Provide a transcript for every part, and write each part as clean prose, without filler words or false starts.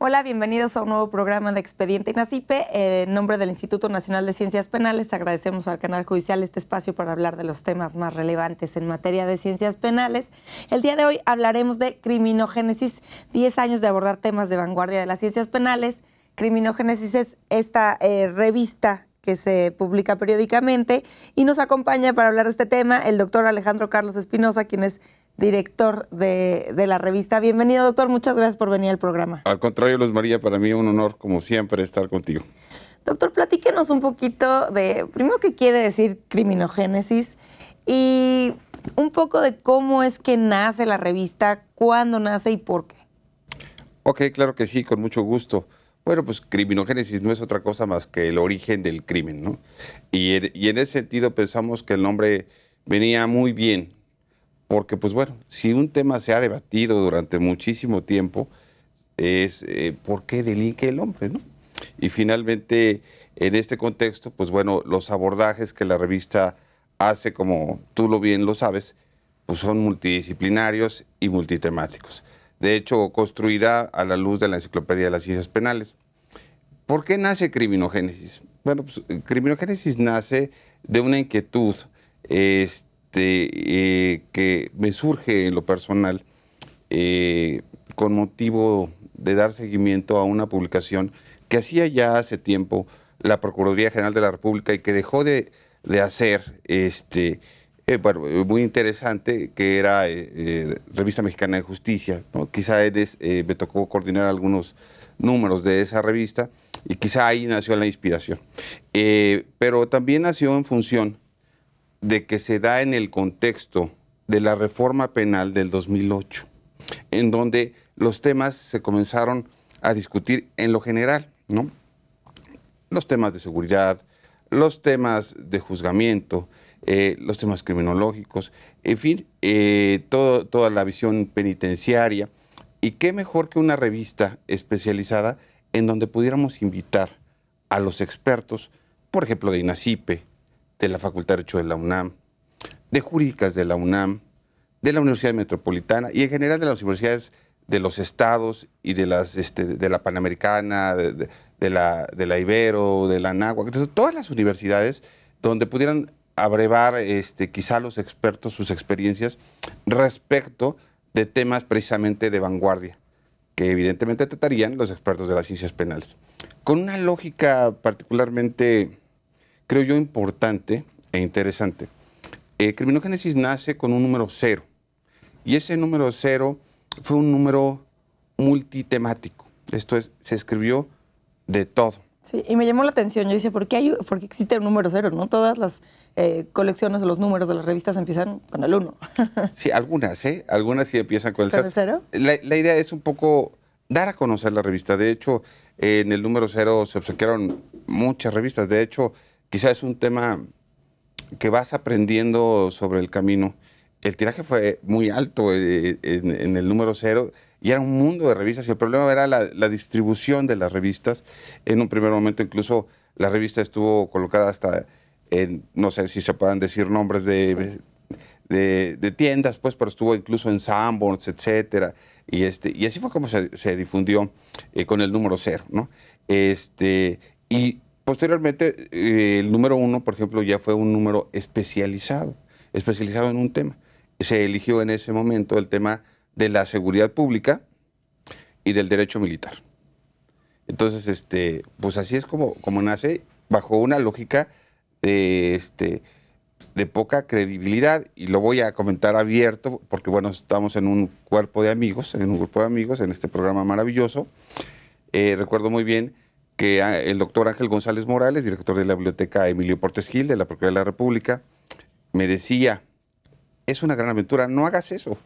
Hola, bienvenidos a un nuevo programa de Expediente INACIPE. En nombre del Instituto Nacional de Ciencias Penales, agradecemos al Canal Judicial este espacio para hablar de los temas más relevantes en materia de ciencias penales. El día de hoy hablaremos de criminogénesis, 10 años de abordar temas de vanguardia de las ciencias penales. Criminogénesis es esta revista que se publica periódicamente y nos acompaña para hablar de este tema el doctor Alejandro Carlos Espinosa, quien es director de la revista. Bienvenido, doctor. Muchas gracias por venir al programa. Al contrario, Luz María, para mí un honor, como siempre, estar contigo. Doctor, platíquenos un poquito de, primero, qué quiere decir criminogénesis y un poco de cómo es que nace la revista, cuándo nace y por qué. Ok, claro que sí, con mucho gusto. Bueno, pues criminogénesis no es otra cosa más que el origen del crimen, ¿no? Y en ese sentido pensamos que el nombre venía muy bien, porque, pues bueno, si un tema se ha debatido durante muchísimo tiempo, es por qué delinque el hombre, ¿no? Y finalmente, en este contexto, pues bueno, los abordajes que la revista hace, como tú bien lo sabes, pues son multidisciplinarios y multitemáticos. De hecho, construida a la luz de la Enciclopedia de las Ciencias Penales. ¿Por qué nace criminogénesis? Bueno, pues criminogénesis nace de una inquietud que me surge en lo personal con motivo de dar seguimiento a una publicación que hacía ya hace tiempo la Procuraduría General de la República y que dejó de hacer, bueno, muy interesante, que era Revista Mexicana de Justicia, ¿no? Quizá me tocó coordinar algunos números de esa revista y quizá ahí nació la inspiración. Pero también nació en función de que se da en el contexto de la reforma penal del 2008, en donde los temas se comenzaron a discutir en lo general, ¿no? Los temas de seguridad, los temas de juzgamiento, los temas criminológicos, en fin, toda la visión penitenciaria. Y qué mejor que una revista especializada en donde pudiéramos invitar a los expertos, por ejemplo, de INACIPE, de la Facultad de Derecho de la UNAM, de Jurídicas de la UNAM, de la Universidad Metropolitana y en general de las universidades de los estados y de la Panamericana, de la Ibero, de la Anáhuac, entonces, todas las universidades donde pudieran abrevar quizá los expertos sus experiencias respecto de temas precisamente de vanguardia, que evidentemente tratarían los expertos de las ciencias penales. Con una lógica particularmente, creo yo, importante e interesante. Criminogénesis nace con un número 0, y ese número 0 fue un número multitemático. Esto es, se escribió de todo. Sí, y me llamó la atención. Yo decía, ¿por qué existe un número 0? ¿No? Todas las colecciones o los números de las revistas empiezan con el 1. Sí, algunas, algunas sí empiezan con el 0. ¿Con el 0? La idea es un poco dar a conocer la revista. De hecho, en el número 0 se obsequiaron muchas revistas. De hecho, quizás es un tema que vas aprendiendo sobre el camino. El tiraje fue muy alto en el número 0 y era un mundo de revistas y el problema era la distribución de las revistas. En un primer momento incluso la revista estuvo colocada hasta en, no sé si se puedan decir nombres de tiendas, pues, pero estuvo incluso en Sanborns, etcétera. Y así fue como se difundió con el número 0, ¿no? Y posteriormente el número 1, por ejemplo, ya fue un número especializado en un tema. Se eligió en ese momento el tema de la seguridad pública y del derecho militar. Entonces, pues así es como nace, bajo una lógica de poca credibilidad, y lo voy a comentar abierto, porque bueno, estamos en un grupo de amigos en este programa maravilloso. Recuerdo muy bien que el doctor Ángel González Morales, director de la Biblioteca Emilio Portes Gil de la Procuraduría de la República, me decía: es una gran aventura, no hagas eso,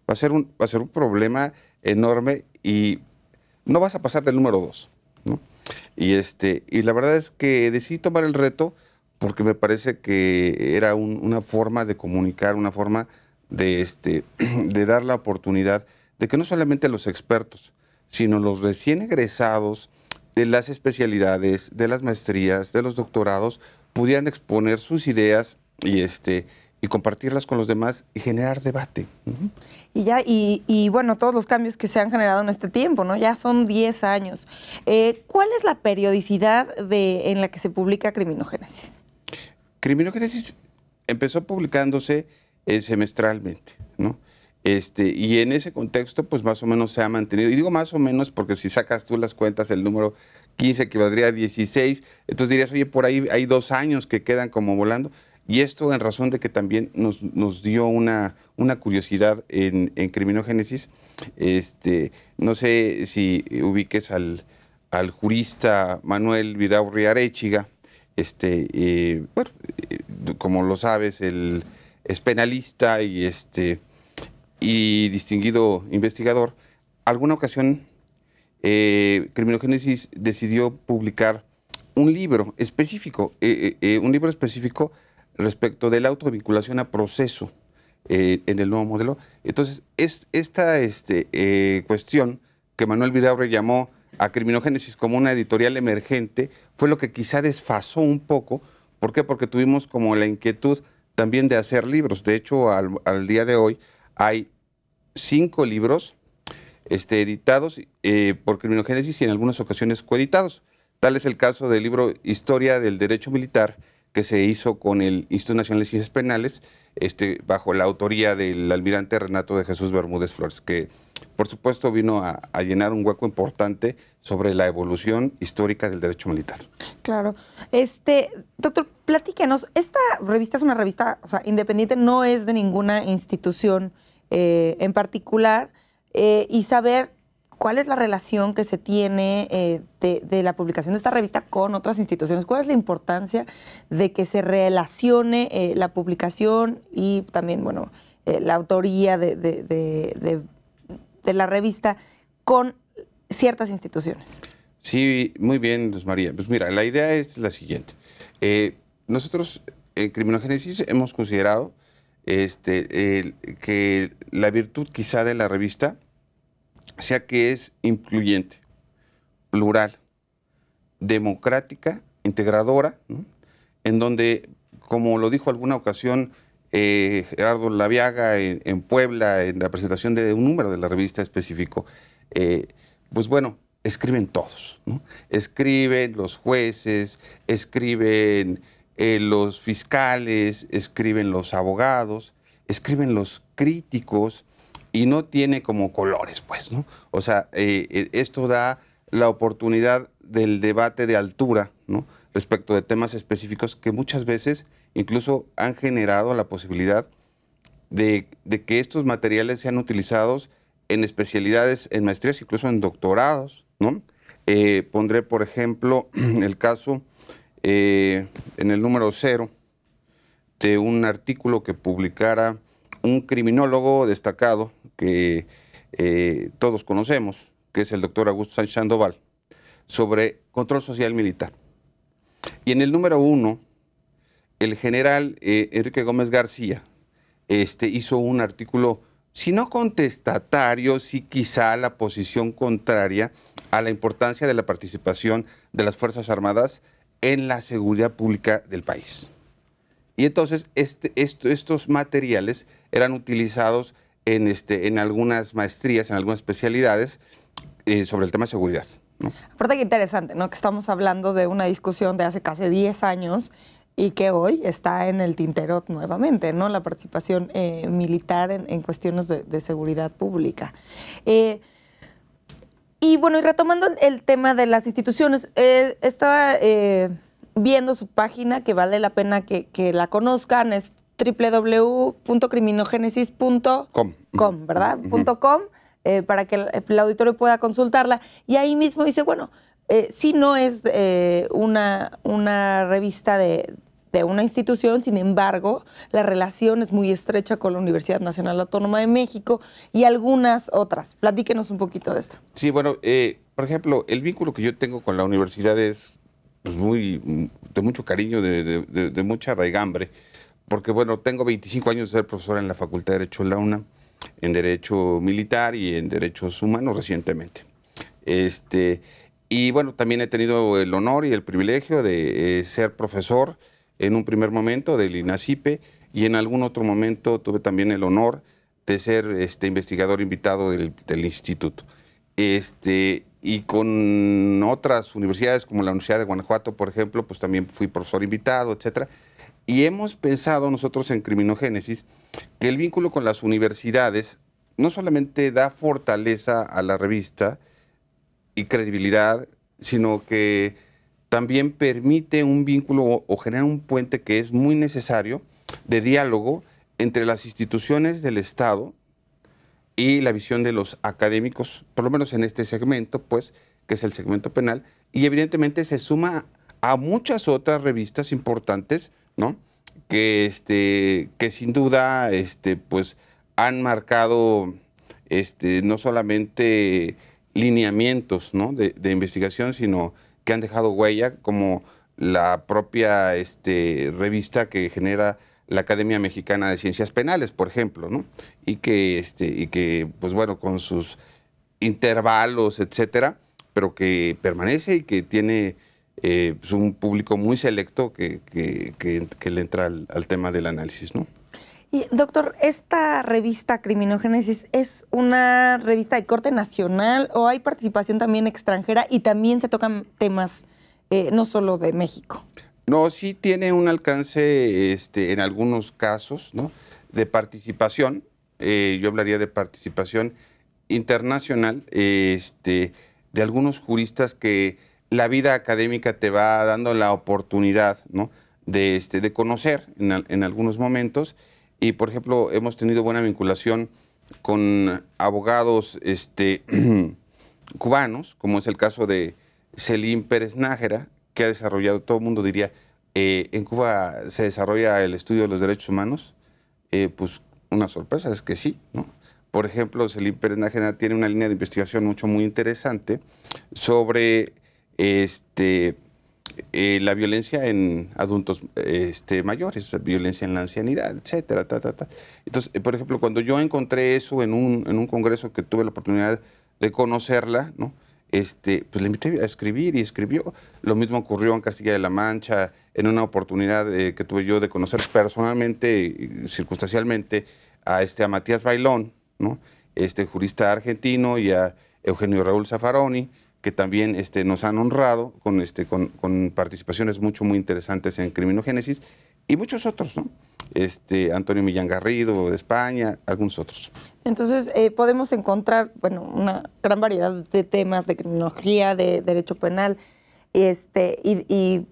va a ser un problema enorme y no vas a pasar del número 2, ¿no? Y la verdad es que decidí tomar el reto porque me parece que era una forma de comunicar, una forma de dar la oportunidad de que no solamente los expertos, sino los recién egresados de las especialidades, de las maestrías, de los doctorados, pudieran exponer sus ideas y y compartirlas con los demás y generar debate. Y bueno, todos los cambios que se han generado en este tiempo, ¿no? Ya son 10 años. ¿Cuál es la periodicidad en la que se publica Criminogénesis? Criminogénesis empezó publicándose semestralmente, ¿no? Y en ese contexto, pues más o menos se ha mantenido. Y digo más o menos porque si sacas tú las cuentas, el número 15 equivaldría a 16, entonces dirías, oye, por ahí hay 2 años que quedan como volando. Y esto en razón de que también nos dio una curiosidad en Criminogénesis. No sé si ubiques al jurista Manuel Vidaurri Arechiga. Bueno, como lo sabes, él es penalista y distinguido investigador. Alguna ocasión, Criminogénesis decidió publicar un libro específico, respecto de la autovinculación a proceso en el nuevo modelo. Entonces, esta cuestión que Manuel Vidaurri llamó a Criminogénesis como una editorial emergente fue lo que quizá desfasó un poco. ¿Por qué? Porque tuvimos como la inquietud también de hacer libros. De hecho, al día de hoy hay 5 libros editados por Criminogénesis y en algunas ocasiones coeditados. Tal es el caso del libro Historia del Derecho Militar, que se hizo con el Instituto Nacional de Ciencias Penales, bajo la autoría del almirante Renato de Jesús Bermúdez Flores, que por supuesto vino a llenar un hueco importante sobre la evolución histórica del derecho militar. Claro. Doctor, platíquenos, esta revista es una revista, o sea, independiente, no es de ninguna institución en particular, y saber cuál es la relación que se tiene de la publicación de esta revista con otras instituciones. ¿Cuál es la importancia de que se relacione la publicación y también, bueno, la autoría de la revista con ciertas instituciones? Sí, muy bien, Luz María. Pues mira, la idea es la siguiente. Nosotros en Criminogénesis hemos considerado que la virtud quizá de la revista sea que es incluyente, plural, democrática, integradora, ¿no? En donde, como lo dijo alguna ocasión Gerardo Laviaga en Puebla, en la presentación de un número de la revista específico, pues bueno, escriben todos, ¿no? Escriben los jueces, escriben los fiscales, escriben los abogados, escriben los críticos, y no tiene como colores, pues, ¿no? O sea, esto da la oportunidad del debate de altura, ¿no? Respecto de temas específicos que muchas veces incluso han generado la posibilidad de que estos materiales sean utilizados en especialidades, en maestrías, incluso en doctorados, ¿no? Pondré, por ejemplo, el caso en el número 0 de un artículo que publicara un criminólogo destacado que todos conocemos, que es el doctor Augusto Sánchez Sandoval, sobre control social militar. Y en el número 1, el general Enrique Gómez García hizo un artículo, si no contestatario, sí quizá la posición contraria a la importancia de la participación de las Fuerzas Armadas en la seguridad pública del país. Y entonces estos materiales eran utilizados en algunas maestrías, en algunas especialidades sobre el tema de seguridad, ¿no? Aparte que interesante, ¿no? Que estamos hablando de una discusión de hace casi 10 años y que hoy está en el tintero nuevamente, ¿no? La participación militar en cuestiones de seguridad pública. Y bueno, y retomando el tema de las instituciones, estaba viendo su página, que vale la pena que la conozcan, es www.criminogénesis.com, ¿verdad? .com, para que el auditorio pueda consultarla. Y ahí mismo dice, bueno, sí no es una revista de una institución, sin embargo, la relación es muy estrecha con la Universidad Nacional Autónoma de México y algunas otras. Platíquenos un poquito de esto. Sí, bueno, por ejemplo, el vínculo que yo tengo con la universidad es pues, de mucho cariño, de mucha raigambre, porque bueno, tengo 25 años de ser profesor en la Facultad de Derecho de la UNAM, en Derecho Militar y en Derechos Humanos recientemente. Y bueno, también he tenido el honor y el privilegio de ser profesor en un primer momento del INACIPE y en algún otro momento tuve también el honor de ser investigador invitado del instituto. Y con otras universidades, como la Universidad de Guanajuato, por ejemplo, pues también fui profesor invitado, etcétera. Y hemos pensado nosotros en Criminogénesis que el vínculo con las universidades no solamente da fortaleza a la revista y credibilidad, sino que también permite un vínculo o genera un puente que es muy necesario de diálogo entre las instituciones del Estado y la visión de los académicos, por lo menos en este segmento, pues, que es el segmento penal, y evidentemente se suma a muchas otras revistas importantes, ¿no? Que sin duda, pues, han marcado, no solamente lineamientos, ¿no? de investigación, sino que han dejado huella, como la propia revista que genera la Academia Mexicana de Ciencias Penales, por ejemplo, ¿no? Y que, pues bueno, con sus intervalos, etcétera, pero que permanece y que tiene pues un público muy selecto que le entra al tema del análisis, ¿no? Y, doctor, ¿esta revista Criminogénesis es una revista de corte nacional o hay participación también extranjera y también se tocan temas no solo de México? No, sí tiene un alcance en algunos casos, ¿no? De participación. Yo hablaría de participación internacional, de algunos juristas que la vida académica te va dando la oportunidad, ¿no? de conocer en algunos momentos. Y, por ejemplo, hemos tenido buena vinculación con abogados cubanos, como es el caso de Selim Pérez Nájera, que ha desarrollado, todo el mundo diría, en Cuba se desarrolla el estudio de los derechos humanos. Pues una sorpresa es que sí, ¿no? Por ejemplo, Selim Pérez Nájera tiene una línea de investigación muy interesante sobre la violencia en adultos mayores, violencia en la ancianidad, etcétera. Entonces, por ejemplo, cuando yo encontré eso en un congreso que tuve la oportunidad de conocerla, ¿no? Pues le invité a escribir y escribió. Lo mismo ocurrió en Castilla de la Mancha, en una oportunidad que tuve yo de conocer personalmente, circunstancialmente, a Matías Bailón, ¿no? Jurista argentino, y a Eugenio Raúl Zaffaroni, que también nos han honrado con participaciones muy interesantes en Criminogénesis, y muchos otros, ¿no? Antonio Millán Garrido de España, algunos otros. Entonces, podemos encontrar, bueno, una gran variedad de temas de criminología, de derecho penal, y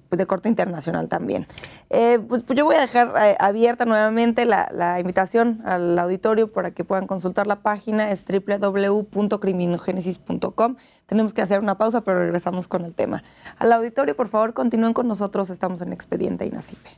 de corte internacional también. Pues yo voy a dejar abierta nuevamente la invitación al auditorio para que puedan consultar la página, es www.criminogénesis.com. Tenemos que hacer una pausa, pero regresamos con el tema. Al auditorio, por favor, continúen con nosotros, estamos en Expediente INACIPE.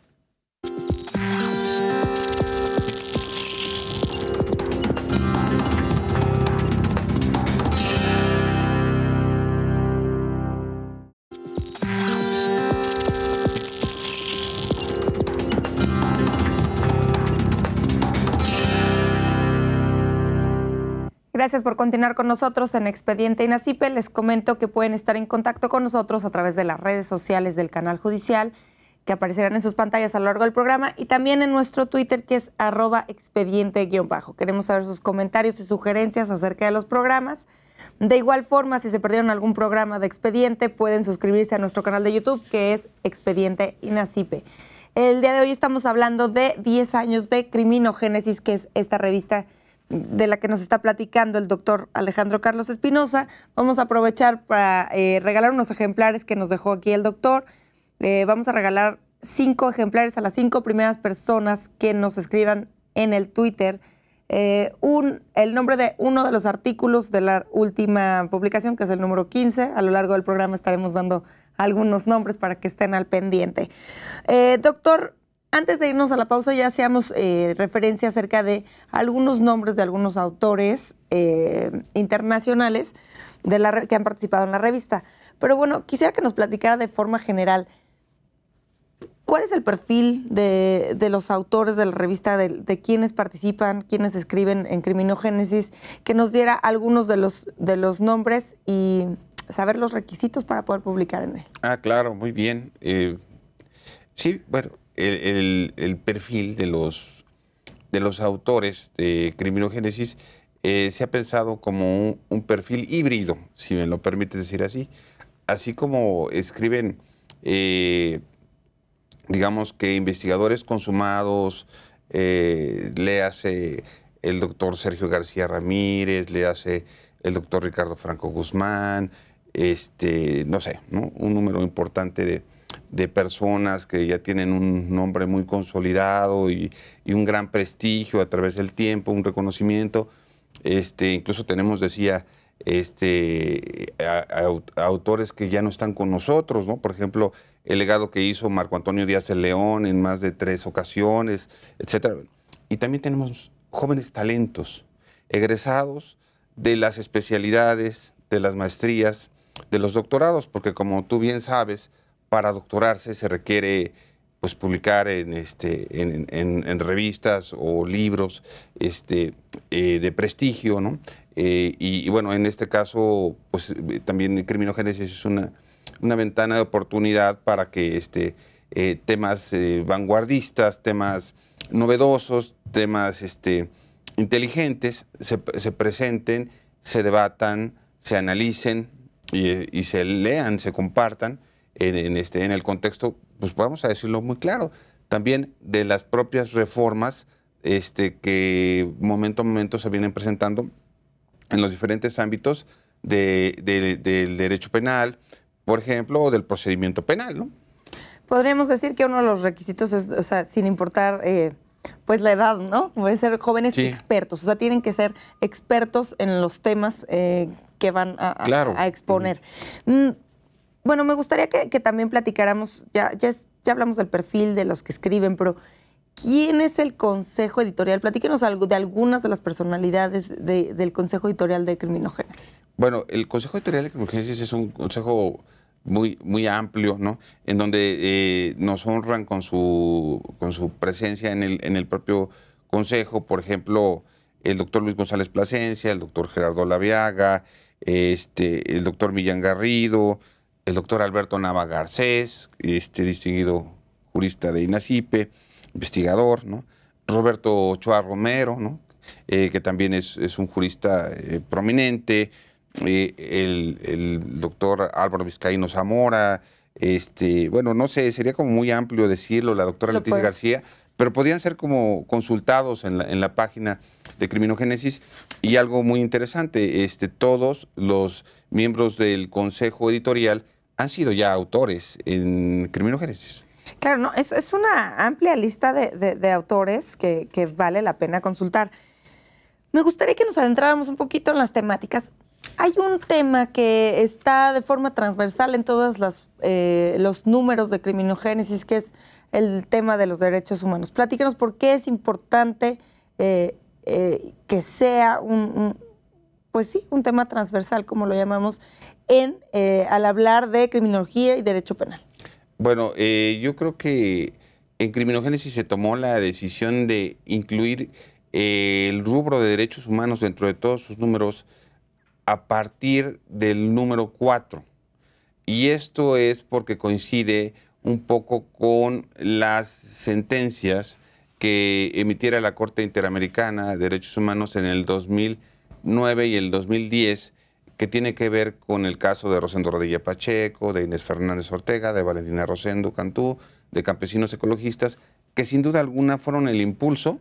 Gracias por continuar con nosotros en Expediente INACIPE. Les comento que pueden estar en contacto con nosotros a través de las redes sociales del canal judicial, que aparecerán en sus pantallas a lo largo del programa, y también en nuestro Twitter, que es @expediente_. Queremos saber sus comentarios y sugerencias acerca de los programas. De igual forma, si se perdieron algún programa de Expediente, pueden suscribirse a nuestro canal de YouTube, que es Expediente INACIPE. El día de hoy estamos hablando de 10 años de Criminogénesis, que es esta revista de la que nos está platicando el doctor Alejandro Carlos Espinosa. Vamos a aprovechar para regalar unos ejemplares que nos dejó aquí el doctor. Vamos a regalar 5 ejemplares a las 5 primeras personas que nos escriban en el Twitter el nombre de uno de los artículos de la última publicación, que es el número 15. A lo largo del programa estaremos dando algunos nombres para que estén al pendiente. Doctor, antes de irnos a la pausa, ya hacíamos referencia acerca de algunos nombres de algunos autores internacionales que han participado en la revista. Pero bueno, quisiera que nos platicara de forma general, ¿cuál es el perfil de los autores de la revista, de quienes participan, quienes escriben en Criminogénesis, que nos diera algunos de los nombres y saber los requisitos para poder publicar en él? Claro, muy bien. Sí, bueno, el perfil de los autores de Criminogénesis se ha pensado como un perfil híbrido, si me lo permites decir así. Así como escriben, digamos que investigadores consumados, léase el doctor Sergio García Ramírez, léase el doctor Ricardo Franco Guzmán, no sé, ¿no? Un número importante de personas que ya tienen un nombre muy consolidado y un gran prestigio a través del tiempo, un reconocimiento. Incluso tenemos, decía, autores que ya no están con nosotros, ¿no? Por ejemplo, el legado que hizo Marco Antonio Díaz de León en más de 3 ocasiones, etcétera. Y también tenemos jóvenes talentos, egresados de las especialidades, de las maestrías, de los doctorados, porque como tú bien sabes, para doctorarse se requiere pues publicar en revistas o libros de prestigio, ¿no? Y bueno, en este caso, pues también Criminogénesis es una ventana de oportunidad para que temas vanguardistas, temas novedosos, temas inteligentes se presenten, se debatan, se analicen y se lean, se compartan en el contexto, pues vamos a decirlo muy claro, también de las propias reformas que momento a momento se vienen presentando en los diferentes ámbitos del derecho penal, por ejemplo, o del procedimiento penal, ¿no? Podríamos decir que uno de los requisitos es, o sea, sin importar pues la edad, ¿no? Pueden ser jóvenes expertos, o sea, tienen que ser expertos en los temas que van a exponer. Bueno, me gustaría que también platicáramos, ya hablamos del perfil de los que escriben, pero ¿quién es el Consejo Editorial? Platíquenos algo de algunas de las personalidades del Consejo Editorial de Criminogénesis. Bueno, el Consejo Editorial de Criminogénesis es un consejo muy, muy amplio, ¿no? En donde nos honran con su presencia en el propio consejo. Por ejemplo, el doctor Luis González Plasencia, el doctor Gerardo Laviaga, el doctor Millán Garrido, el doctor Alberto Nava Garcés, distinguido jurista de INACIPE, investigador, ¿no? Roberto Ochoa Romero, ¿no? Que también es un jurista prominente, el doctor Álvaro Vizcaíno Zamora, bueno, no sé, sería como muy amplio decirlo, la doctora Leticia García, pero podrían ser como consultados en la página de Criminogénesis. Y algo muy interesante, todos los miembros del Consejo Editorial han sido ya autores en Criminogénesis. Claro, no, es una amplia lista de autores que vale la pena consultar. Me gustaría que nos adentráramos un poquito en las temáticas. Hay un tema que está de forma transversal en todos los números de Criminogénesis, que es el tema de los derechos humanos. Platícanos por qué es importante que sea pues sí, un tema transversal, como lo llamamos, al hablar de criminología y derecho penal. Bueno, yo creo que en Criminogénesis se tomó la decisión de incluir el rubro de derechos humanos dentro de todos sus números a partir del número 4. Y esto es porque coincide un poco con las sentencias que emitiera la Corte Interamericana de Derechos Humanos en el 2009 y el 2010, que tiene que ver con el caso de Rosendo Rodilla Pacheco, de Inés Fernández Ortega, de Valentina Rosendo Cantú, de campesinos ecologistas, que sin duda alguna fueron el impulso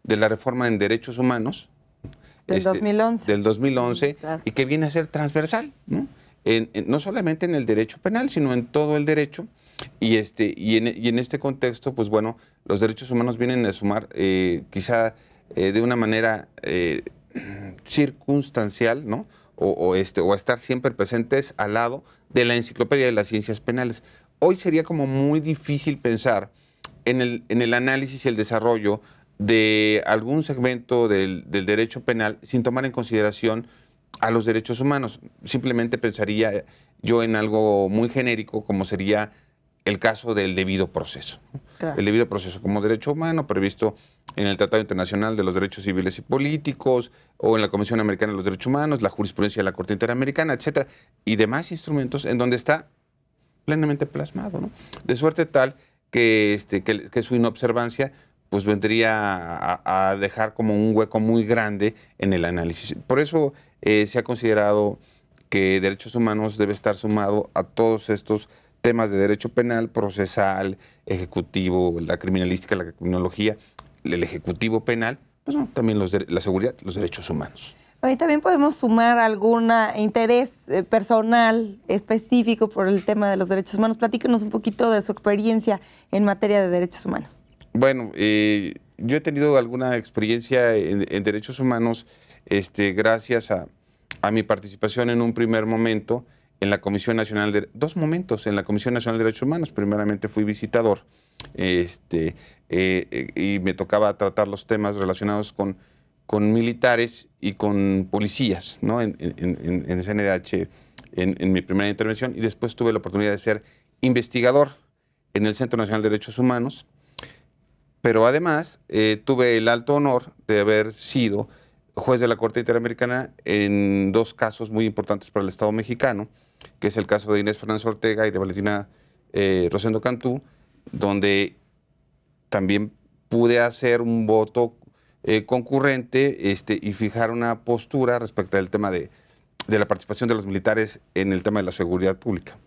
de la reforma en derechos humanos del 2011. Del 2011, claro. Y que viene a ser transversal, ¿no? No solamente en el derecho penal, sino en todo el derecho. Y en este contexto, pues bueno, los derechos humanos vienen a sumar quizá de una manera circunstancial, ¿no? O a estar siempre presentes al lado de la enciclopedia de las ciencias penales. Hoy sería como muy difícil pensar en el análisis y el desarrollo de algún segmento del derecho penal sin tomar en consideración a los derechos humanos. Simplemente pensaría yo en algo muy genérico, como sería el caso del debido proceso. Claro. El debido proceso como derecho humano previsto en el Tratado Internacional de los Derechos Civiles y Políticos o en la Comisión Americana de los Derechos Humanos, la jurisprudencia de la Corte Interamericana, etcétera, y demás instrumentos en donde está plenamente plasmado, ¿no? De suerte tal que su inobservancia pues vendría a dejar como un hueco muy grande en el análisis. Por eso se ha considerado que derechos humanos debe estar sumado a todos estos temas de derecho penal, procesal, ejecutivo, la criminalística, la criminología, el ejecutivo penal, pues no, también la seguridad, los derechos humanos. Y también podemos sumar algún interés personal específico por el tema de los derechos humanos. Platíquenos un poquito de su experiencia en materia de derechos humanos. Bueno, yo he tenido alguna experiencia en derechos humanos gracias a mi participación en un primer momento en la Comisión Nacional de... Dos momentos en la Comisión Nacional de Derechos Humanos. Primeramente fui visitador y me tocaba tratar los temas relacionados con militares y con policías, ¿no? En CNDH en mi primera intervención, y después tuve la oportunidad de ser investigador en el Centro Nacional de Derechos Humanos, pero además tuve el alto honor de haber sido juez de la Corte Interamericana en dos casos muy importantes para el Estado mexicano, que es el caso de Inés Fernández Ortega y de Valentina Rosendo Cantú, donde también pude hacer un voto concurrente y fijar una postura respecto al tema de la participación de los militares en el tema de la seguridad pública.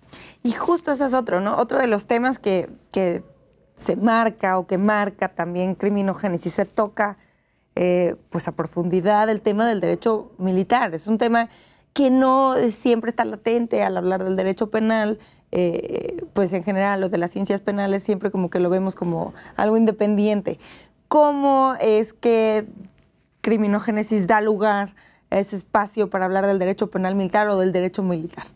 Y justo ese es otro, ¿no? Otro de los temas que se marca o que marca también criminogénesis, se toca pues a profundidad el tema del derecho militar. Es un tema que no siempre está latente al hablar del derecho penal, pues en general lo de las ciencias penales siempre como que lo vemos como algo independiente. ¿Cómo es que criminogénesis da lugar a ese espacio para hablar del derecho penal militar o del derecho militar?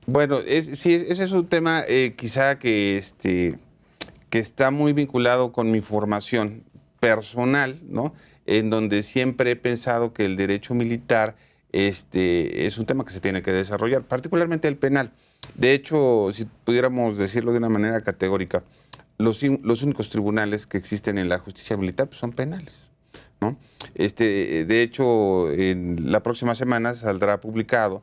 Bueno, sí, ese es un tema quizá que está muy vinculado con mi formación personal, ¿no? En donde siempre he pensado que el derecho militar es un tema que se tiene que desarrollar, particularmente el penal. De hecho, si pudiéramos decirlo de una manera categórica, los únicos tribunales que existen en la justicia militar pues, son penales, ¿no? De hecho, en la próxima semana saldrá publicado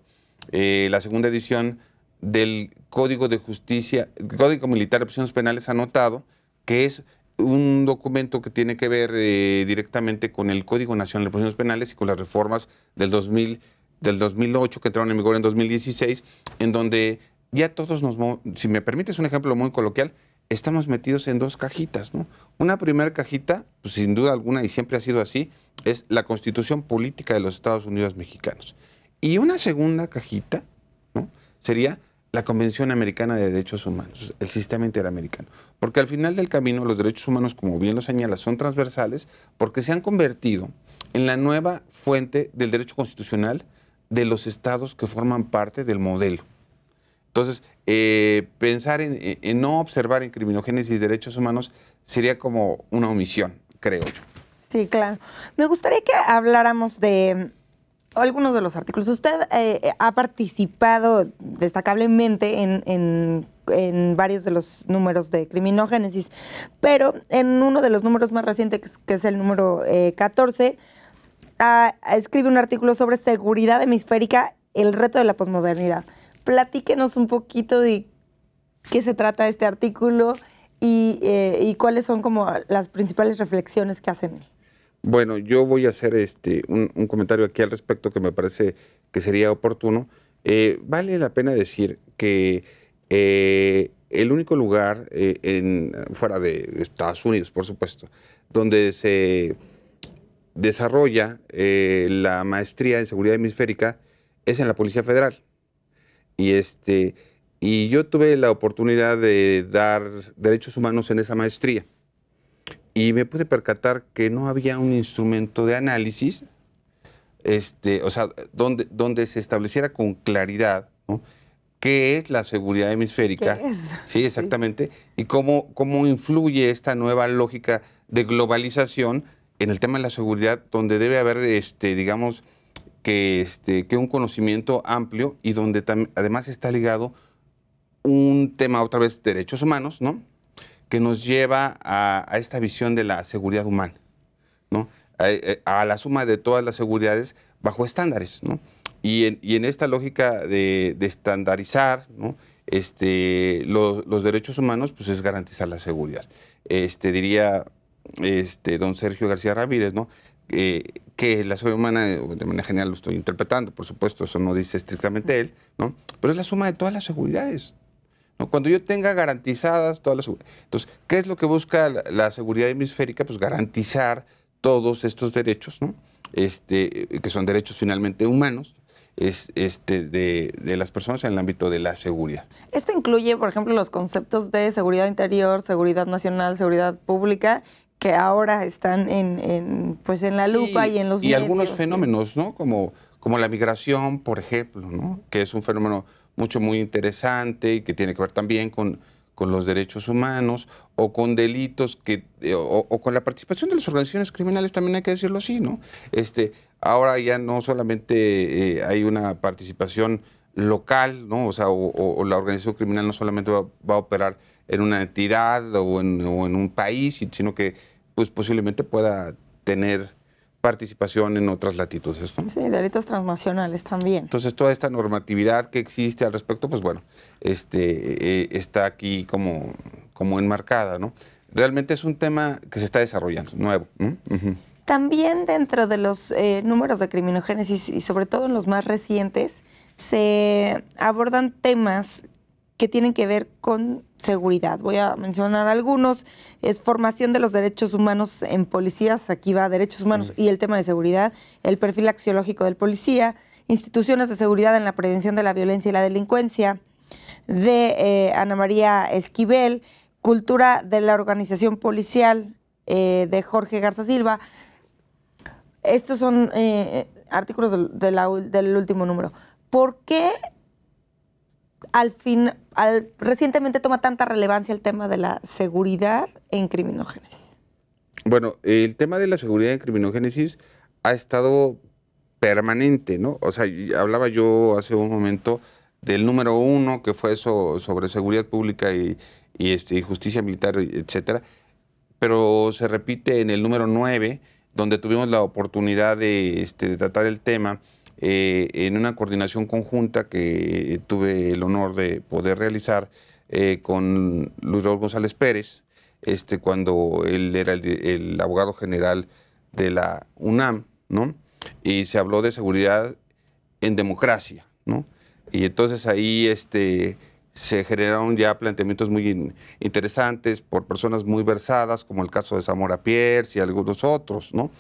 la segunda edición del Código de Justicia, Código Militar de Procedimientos Penales anotado, que es un documento que tiene que ver directamente con el Código Nacional de Procedimientos Penales y con las reformas del 2008 que entraron en vigor en 2016, en donde ya todos si me permites un ejemplo muy coloquial, estamos metidos en dos cajitas, ¿no? Una primera cajita, pues sin duda alguna, y siempre ha sido así, es la Constitución Política de los Estados Unidos Mexicanos. Y una segunda cajita, ¿no? Sería la Convención Americana de Derechos Humanos, el sistema interamericano. Porque al final del camino los derechos humanos, como bien lo señala, son transversales porque se han convertido en la nueva fuente del derecho constitucional de los estados que forman parte del modelo. Entonces, pensar en no observar en criminogénesis derechos humanos sería como una omisión, creo yo. Sí, claro. Me gustaría que habláramos de algunos de los artículos. Usted ha participado destacablemente en varios de los números de criminogénesis, pero en uno de los números más recientes, que es el número 14, escribe un artículo sobre seguridad hemisférica, el reto de la posmodernidad. Platíquenos un poquito de qué se trata este artículo y cuáles son como las principales reflexiones que hacen. Bueno, yo voy a hacer un comentario aquí al respecto que me parece que sería oportuno. Vale la pena decir que el único lugar fuera de Estados Unidos, por supuesto, donde se desarrolla la maestría en seguridad hemisférica es en la Policía Federal. Y yo tuve la oportunidad de dar derechos humanos en esa maestría. Y me pude percatar que no había un instrumento de análisis, o sea, donde se estableciera con claridad, ¿no?, qué es la seguridad hemisférica. ¿Qué es? Sí, exactamente. Sí. Y cómo influye esta nueva lógica de globalización en el tema de la seguridad, donde debe haber, digamos, que un conocimiento amplio y donde además está ligado un tema, otra vez, derechos humanos, ¿no?, que nos lleva a esta visión de la seguridad humana, ¿no?, a la suma de todas las seguridades bajo estándares, ¿no? Y en esta lógica de estandarizar, ¿no?, los derechos humanos, pues es garantizar la seguridad. Diría don Sergio García Ramírez, ¿no? Que la seguridad humana, de manera general lo estoy interpretando, por supuesto, eso no dice estrictamente él, ¿no? Pero es la suma de todas las seguridades, ¿no? Cuando yo tenga garantizadas todas las seguridades. Entonces, ¿qué es lo que busca la seguridad hemisférica? Pues garantizar todos estos derechos, ¿no? Que son derechos finalmente humanos, de las personas en el ámbito de la seguridad. Esto incluye, por ejemplo, los conceptos de seguridad interior, seguridad nacional, seguridad pública, que ahora están en la lupa, sí, y en los medios. Y algunos fenómenos, ¿no? Como la migración, por ejemplo, ¿no? Que es un fenómeno muy interesante y que tiene que ver también con los derechos humanos, o con delitos o con la participación de las organizaciones criminales, también hay que decirlo así, ¿no? Ahora ya no solamente hay una participación local, ¿no? O sea, o la organización criminal no solamente va a operar en una entidad o en un país, sino que pues posiblemente pueda tener participación en otras latitudes, ¿no? Sí, delitos transnacionales también. Entonces, toda esta normatividad que existe al respecto, pues bueno, está aquí como enmarcada, ¿no? Realmente es un tema que se está desarrollando, nuevo, ¿no? Uh-huh. También dentro de los números de criminogénesis, y sobre todo en los más recientes, se abordan temas que tienen que ver con seguridad. Voy a mencionar algunos. Es formación de los derechos humanos en policías, aquí va derechos humanos y el tema de seguridad, el perfil axiológico del policía, instituciones de seguridad en la prevención de la violencia y la delincuencia, de Ana María Esquivel, cultura de la organización policial, de Jorge Garza Silva. Estos son artículos del último número. ¿Por qué recientemente toma tanta relevancia el tema de la seguridad en criminogénesis? Bueno, el tema de la seguridad en criminogénesis ha estado permanente, ¿no? O sea, hablaba yo hace un momento del número 1, que fue eso sobre seguridad pública y justicia militar, etcétera, pero se repite en el número 9, donde tuvimos la oportunidad de tratar el tema en una coordinación conjunta que tuve el honor de poder realizar con Luis Raúl González Pérez, cuando él era el abogado general de la UNAM, ¿no? Y se habló de seguridad en democracia, ¿no? Y entonces ahí se generaron ya planteamientos muy interesantes por personas muy versadas, como el caso de Zamora Pierce y algunos otros, ¿no?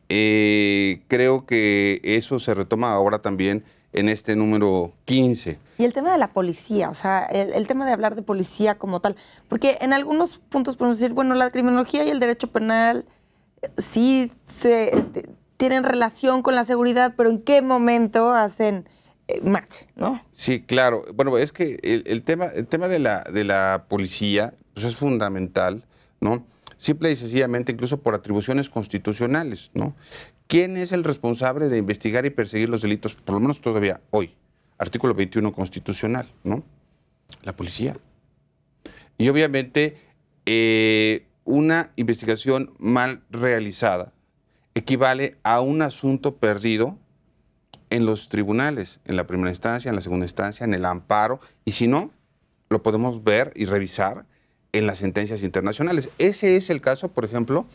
Creo que eso se retoma ahora también en este número 15. Y el tema de la policía, o sea, el tema de hablar de policía como tal, porque en algunos puntos podemos decir, bueno, la criminología y el derecho penal sí tienen relación con la seguridad, pero ¿en qué momento hacen match, no? Sí, claro. Bueno, es que el tema de la policía pues es fundamental, ¿no? Simple y sencillamente, incluso por atribuciones constitucionales, ¿no? ¿Quién es el responsable de investigar y perseguir los delitos, por lo menos todavía hoy? Artículo 21 constitucional, ¿no? La policía. Y obviamente, una investigación mal realizada equivale a un asunto perdido en los tribunales, en la primera instancia, en la segunda instancia, en el amparo, y si no, lo podemos ver y revisar en las sentencias internacionales. Ese es el caso, por ejemplo,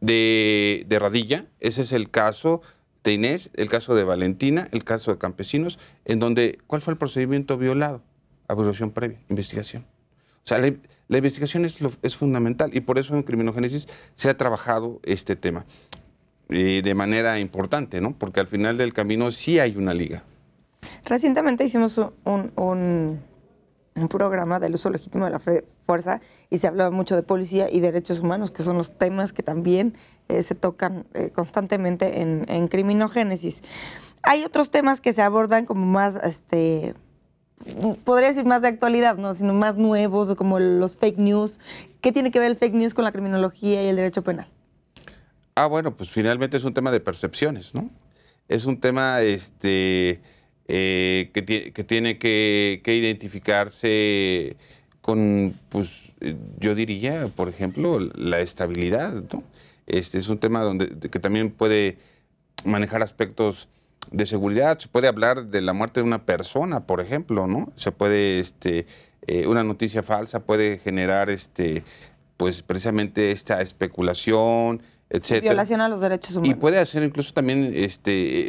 de Radilla, ese es el caso de Inés, el caso de Valentina, el caso de Campesinos, en donde, ¿cuál fue el procedimiento violado? Averiguación previa, investigación. O sea, la investigación es fundamental, y por eso en criminogénesis se ha trabajado este tema de manera importante, ¿no? Porque al final del camino sí hay una liga. Recientemente hicimos un programa del uso legítimo de la fuerza y se hablaba mucho de policía y derechos humanos, que son los temas que también se tocan constantemente en criminogénesis. Hay otros temas que se abordan como más, podría decir más de actualidad, ¿no? Sino más nuevos, como los fake news. ¿Qué tiene que ver el fake news con la criminología y el derecho penal? Bueno, pues finalmente es un tema de percepciones, ¿no? Es un tema que tiene que identificarse con, pues, yo diría, por ejemplo, la estabilidad, ¿no? Es un tema que también puede manejar aspectos seguridad, se puede hablar de la muerte de una persona, por ejemplo, ¿no? Se puede, una noticia falsa puede generar, pues precisamente esta especulación, etcétera. Violación a los derechos humanos. Y puede hacer incluso también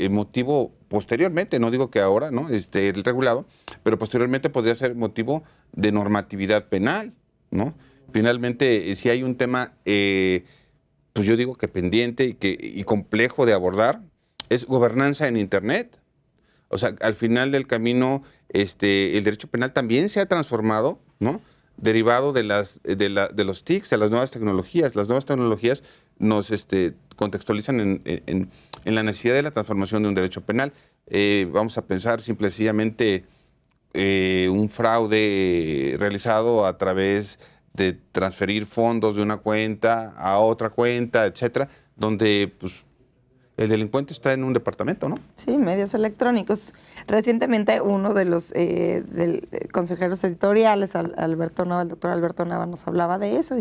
motivo posteriormente, no digo que ahora, ¿no? El regulado, pero posteriormente podría ser motivo de normatividad penal, ¿no? Finalmente, si hay un tema, pues yo digo que pendiente y complejo de abordar, es gobernanza en Internet. O sea, al final del camino, el derecho penal también se ha transformado, ¿no? Derivado de los TICs, de las nuevas tecnologías. Las nuevas tecnologías nos contextualizan en la necesidad de la transformación de un derecho penal. Vamos a pensar simple y sencillamente un fraude realizado a través de transferir fondos de una cuenta a otra cuenta, etcétera, donde pues, el delincuente está en un departamento, ¿no? Sí, medios electrónicos. Recientemente uno de los consejeros editoriales, el doctor Alberto Nava, nos hablaba de eso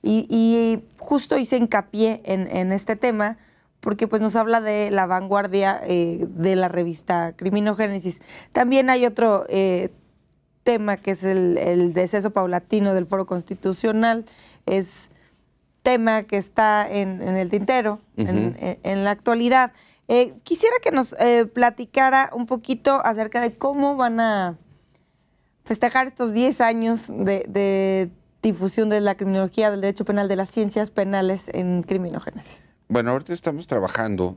y justo hice hincapié en este tema porque pues nos habla de la vanguardia de la revista Criminogénesis. También hay otro tema que es el deceso paulatino del Foro Constitucional. Es tema que está en el tintero, en la actualidad. Quisiera que nos platicara un poquito acerca de cómo van a festejar estos 10 años de difusión de la criminología, del derecho penal, de las ciencias penales en Criminogénesis. Bueno, ahorita estamos trabajando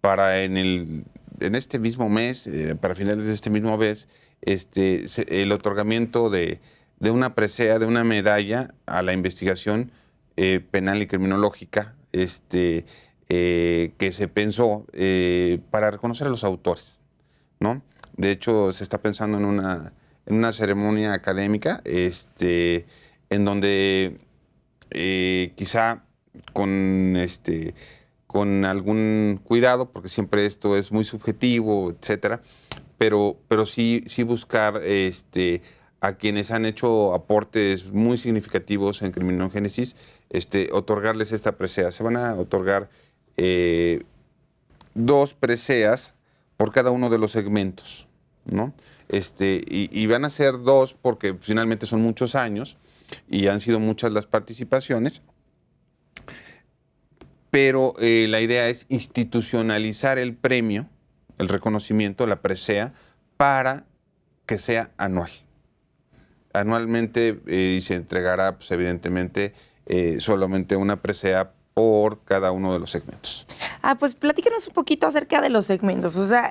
para en este mismo mes, para finales de este mismo mes, el otorgamiento de una presea, de una medalla a la investigación penal y criminológica que se pensó para reconocer a los autores, ¿no? De hecho, se está pensando en una ceremonia académica en donde quizá con algún cuidado, porque siempre esto es muy subjetivo, etcétera, pero sí buscar a quienes han hecho aportes muy significativos en Criminogénesis, otorgarles esta presea. Se van a otorgar 2 preseas por cada uno de los segmentos, ¿no? Y van a ser 2 porque finalmente son muchos años y han sido muchas las participaciones, pero la idea es institucionalizar el premio, el reconocimiento, la presea, para que sea anual. Anualmente se entregará, pues, evidentemente, solamente una presea por cada uno de los segmentos. Pues platícanos un poquito acerca de los segmentos. O sea,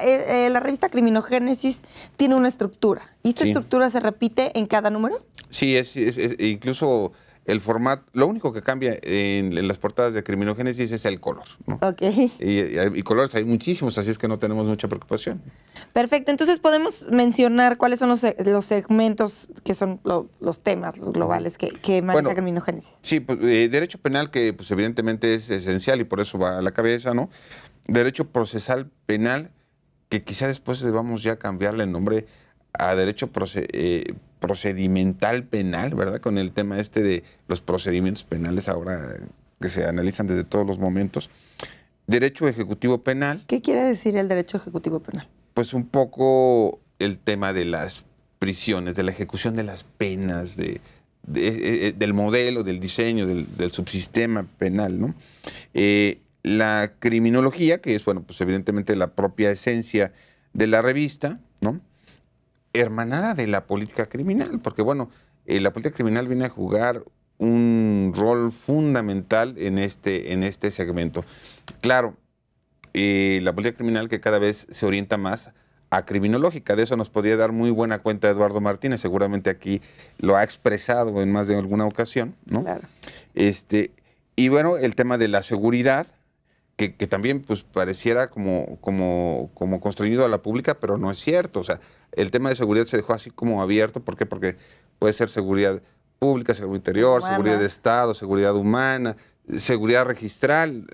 la revista Criminogénesis tiene una estructura. ¿Y esta estructura se repite en cada número? Sí, incluso el formato, lo único que cambia en las portadas de Criminogénesis es el color, ¿no? Ok. Y colores hay muchísimos, así es que no tenemos mucha preocupación. Perfecto. Entonces, ¿podemos mencionar cuáles son los segmentos que son los temas globales que maneja Criminogénesis? Sí, pues, derecho penal, que pues evidentemente es esencial y por eso va a la cabeza, ¿no? Derecho procesal penal, que quizá después debamos ya cambiarle el nombre a derecho procedimental penal, ¿verdad? Con el tema de los procedimientos penales ahora que se analizan desde todos los momentos. Derecho ejecutivo penal. ¿Qué quiere decir el derecho ejecutivo penal? Pues un poco el tema de las prisiones, de la ejecución de las penas, del modelo, del diseño, del subsistema penal, ¿no? La criminología, que es, bueno, pues evidentemente la propia esencia de la revista, ¿no? Hermanada de la política criminal, porque bueno, la política criminal viene a jugar un rol fundamental en este segmento. Claro, la política criminal que cada vez se orienta más a criminológica, de eso nos podría dar muy buena cuenta Eduardo Martínez, seguramente aquí lo ha expresado en más de alguna ocasión, ¿no? Claro. Y bueno, el tema de la seguridad, que también pues pareciera como constreñido a la pública, pero no es cierto. O sea, el tema de seguridad se dejó así como abierto. ¿Por qué? Porque puede ser seguridad pública, seguridad interior, seguridad de Estado, seguridad humana, seguridad registral.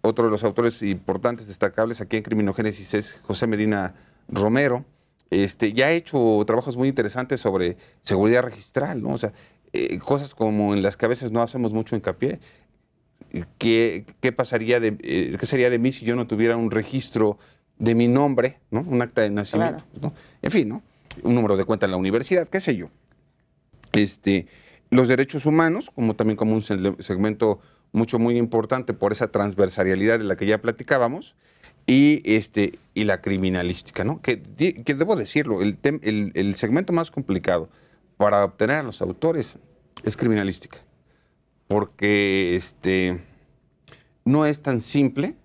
Otro de los autores importantes, destacables aquí en Criminogénesis es José Medina Romero. Ya ha hecho trabajos muy interesantes sobre seguridad registral, ¿no? O sea, cosas como en las que a veces no hacemos mucho hincapié. ¿qué pasaría qué sería de mí si yo no tuviera un registro de mi nombre, ¿no? Un acta de nacimiento, Claro. ¿no? En fin, ¿no? Un número de cuenta en la universidad, qué sé yo. Los derechos humanos, como también como un segmento muy importante por esa transversalidad de la que ya platicábamos, y la criminalística, ¿no? Que debo decirlo, el segmento más complicado para obtener a los autores es criminalística, porque no es tan simple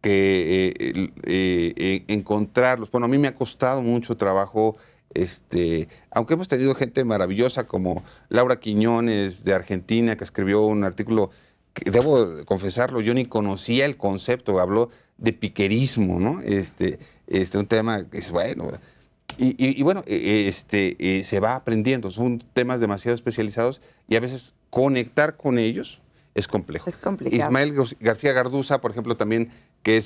que encontrarlos. Bueno, a mí me ha costado mucho trabajo, aunque hemos tenido gente maravillosa como Laura Quiñones de Argentina, que escribió un artículo que, debo confesarlo, yo ni conocía el concepto, habló de piquerismo, ¿no? Un tema que es bueno. Y bueno, se va aprendiendo, son temas demasiado especializados y a veces conectar con ellos es complejo. Es complicado. Ismael García Garduza, por ejemplo, también, que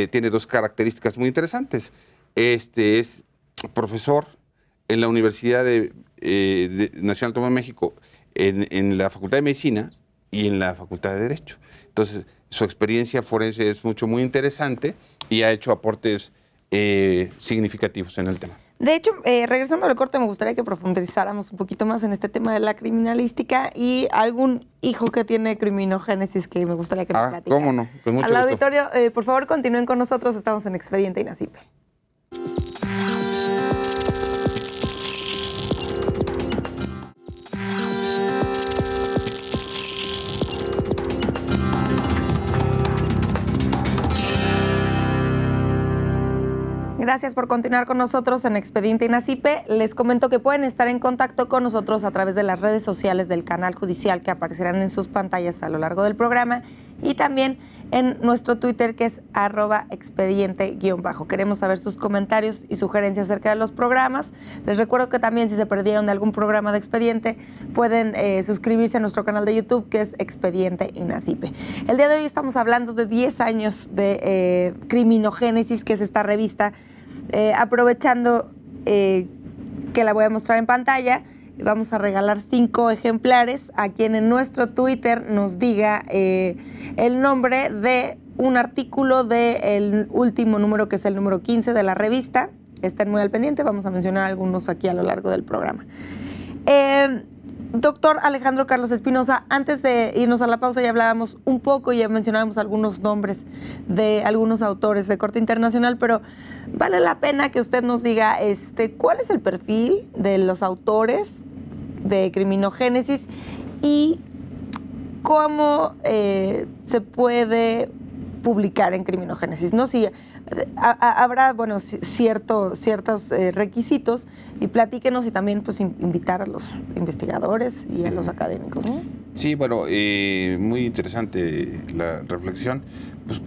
tiene dos características muy interesantes. Es profesor en la Universidad Nacional Autónoma de México, en la Facultad de Medicina y en la Facultad de Derecho. Entonces, su experiencia forense es muy interesante y ha hecho aportes significativos en el tema. De hecho, regresando al corte, me gustaría que profundizáramos un poquito más en este tema de la criminalística y algún hijo que tiene criminogénesis que me gustaría que nos platicara. ¿Cómo no? Con mucho Al gusto. auditorio, por favor, continúen con nosotros. Estamos en Expediente INACIPE. Gracias por continuar con nosotros en Expediente INACIPE. Les comento que pueden estar en contacto con nosotros a través de las redes sociales del canal judicial que aparecerán en sus pantallas a lo largo del programa y también en nuestro Twitter, que es @expediente_. Queremos saber sus comentarios y sugerencias acerca de los programas. Les recuerdo que también, si se perdieron de algún programa de Expediente, pueden suscribirse a nuestro canal de YouTube, que es Expediente INACIPE. El día de hoy estamos hablando de 10 años de criminogénesis, que es esta revista. Aprovechando que la voy a mostrar en pantalla, vamos a regalar 5 ejemplares a quien en nuestro Twitter nos diga el nombre de un artículo del último número, que es el número 15 de la revista. Estén muy al pendiente, vamos a mencionar algunos aquí a lo largo del programa. Doctor Alejandro Carlos Espinosa, antes de irnos a la pausa ya hablábamos un poco, ya mencionábamos algunos nombres de algunos autores de corte internacional, pero vale la pena que usted nos diga cuál es el perfil de los autores de criminogénesis y cómo se puede publicar en criminogénesis, ¿no? Si habrá, bueno, ciertos requisitos, y platíquenos y también pues invitar a los investigadores y a los académicos, ¿no? Sí, bueno, muy interesante la reflexión. Pues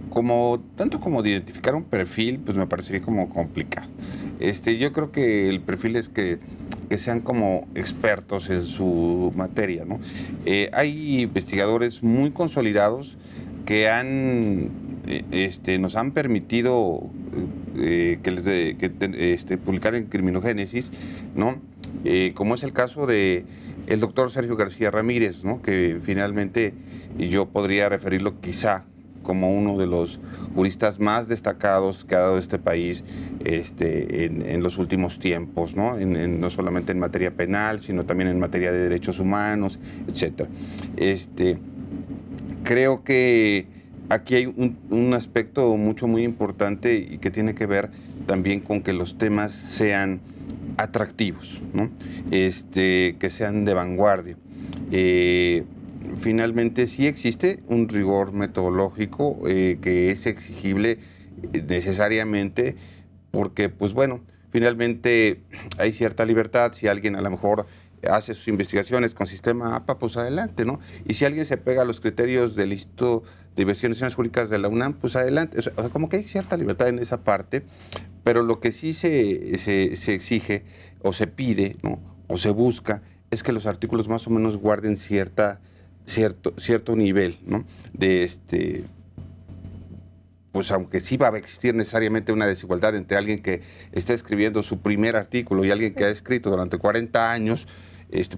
tanto como de identificar un perfil, pues me parecería como complicado. Yo creo que el perfil es que sean como expertos en su materia, ¿no? Hay investigadores muy consolidados que nos han permitido publicar en criminogénesis, ¿no? Como es el caso de el doctor Sergio García Ramírez, ¿no? Que finalmente yo podría referirlo quizá como uno de los juristas más destacados que ha dado este país en los últimos tiempos, ¿no? No solamente en materia penal, sino también en materia de derechos humanos, etc. Creo que aquí hay un aspecto muy importante y que tiene que ver también con que los temas sean atractivos, ¿no? Que sean de vanguardia. Finalmente sí existe un rigor metodológico que es exigible necesariamente porque, pues bueno, finalmente hay cierta libertad. Si alguien a lo mejor hace sus investigaciones con sistema APA, pues adelante, ¿no? Y si alguien se pega a los criterios del Instituto de Investigaciones Jurídicas de la UNAM, pues adelante. O sea, como que hay cierta libertad en esa parte, pero lo que sí se exige o se pide, ¿no? O se busca es que los artículos más o menos guarden cierto nivel, ¿no? Pues aunque sí va a existir necesariamente una desigualdad entre alguien que está escribiendo su primer artículo y alguien que ha escrito durante 40 años,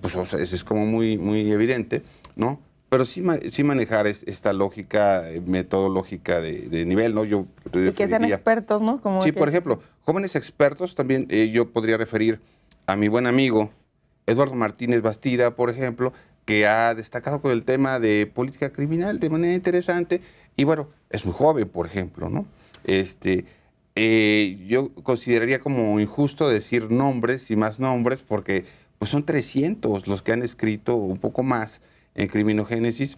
pues o sea, es como muy evidente, ¿no? pero sí, sí manejar esta lógica metodológica de nivel, ¿no? Yo y que sean expertos, ¿no? Como sí, por ejemplo, jóvenes expertos también yo podría referir a mi buen amigo Eduardo Martínez Bastida, por ejemplo, que ha destacado con el tema de política criminal de manera interesante y bueno, es muy joven, por ejemplo, ¿no? Yo consideraría como injusto decir nombres y más nombres porque pues son 300 los que han escrito un poco más en criminogénesis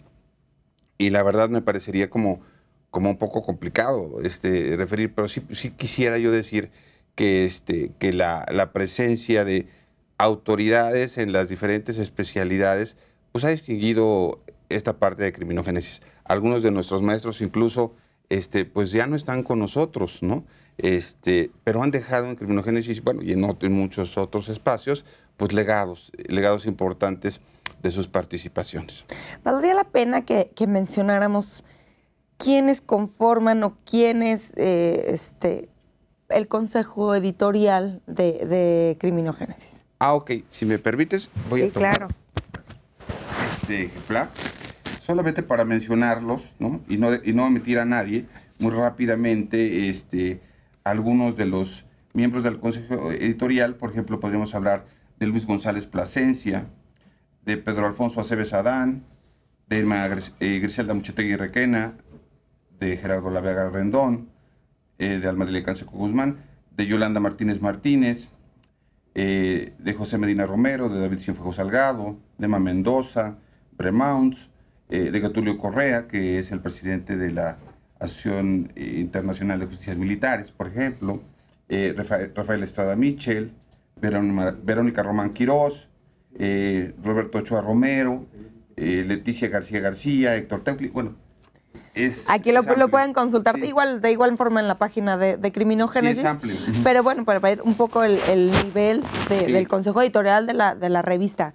y la verdad me parecería como un poco complicado referir, pero sí quisiera yo decir que la presencia de autoridades en las diferentes especialidades pues ha distinguido esta parte de criminogénesis. Algunos de nuestros maestros incluso pues ya no están con nosotros, ¿no? Pero han dejado en criminogénesis, bueno, y en muchos otros espacios, pues legados importantes de sus participaciones. Valdría la pena que mencionáramos quiénes conforman o quiénes el consejo editorial de Criminogénesis. Ok, si me permites, voy a tomar este ejemplar, solamente para mencionarlos, ¿no? Y no omitir a nadie, muy rápidamente, algunos de los miembros del consejo editorial, por ejemplo, podríamos hablar de Luis González Plasencia, de Pedro Alfonso Aceves Adán, de Griselda Muchetegui Requena, de Gerardo Lavega Rendón, de Almadile Canseco Guzmán, de Yolanda Martínez Martínez, de José Medina Romero, de David Cienfuegos Salgado, de Emma Mendoza, Bremauns, de Getulio Correa, que es el presidente de la Asociación Internacional de Justicias Militares, por ejemplo, Rafael Estrada Michel, Verónica Román Quirós, Roberto Ochoa Romero, Leticia García García, Héctor Teucli, bueno. Aquí lo pueden consultar sí. de igual forma en la página de Criminogénesis, sí, pero bueno, para ver un poco el nivel del consejo editorial de la revista.